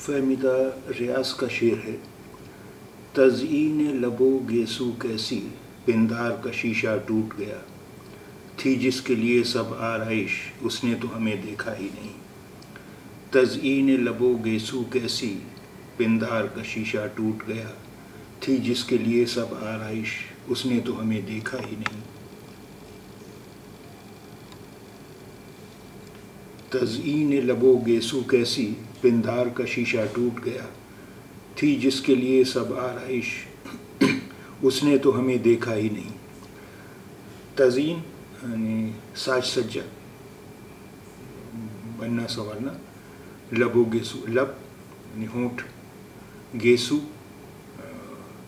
فہمیدہ ریاض کا شعر ہے۔ تزئین لبو گیسو کیسی، پندار کا شیشہ ٹوٹ گیا، تھی جس کے لیے سب آرائش، اس نے تو ہمیں دیکھا ہی نہیں۔ تزئین لبو گیسو کیسی، پندار کا شیشہ ٹوٹ گیا، تھی جس کے لیے سب آرائش، اس نے تو ہمیں دیکھا ہی نہیں۔ تزئین لبو گیسو کیسی، پندار کا شیشہ ٹوٹ گیا، تھی جس کے لیے سب آرائش، اس نے تو ہمیں دیکھا ہی نہیں۔ تزئین یعنی ساج سجا، بننا سنورنا۔ لبو گیسو، لب یعنی ہونٹ، گیسو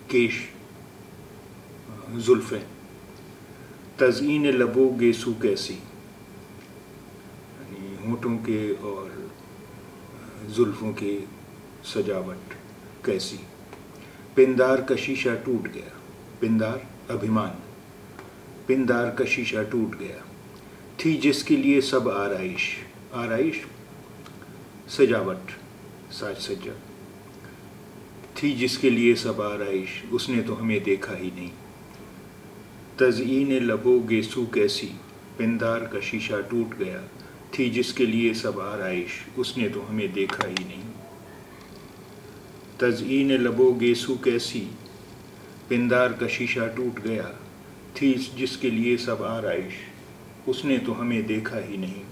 کیش، زلفیں۔ تزئین لبو گیسو کیسی، یعنی ہونٹوں کے اور زلفوں کی سجاوٹ کیسی۔ پندار کا شیشہ ٹوٹ گیا، پندار ابھیمان، پندار کا شیشہ ٹوٹ گیا، تھی جس کے لیے سب آرائش، آرائش سجاوٹ، ساج سجا، تھی جس کے لیے سب آرائش، اس نے تو ہمیں دیکھا ہی نہیں۔ تزئین لبو گیسو کیسی، پندار کا شیشہ ٹوٹ گیا، تھی جس کے لیے سب آرائش، اس نے تو ہمیں دیکھا ہی نہیں۔ تزئین لبو گیسو کیسی، پندار کا شیشہ ٹوٹ گیا، تھی جس کے لیے سب آرائش، اس نے تو ہمیں دیکھا ہی نہیں۔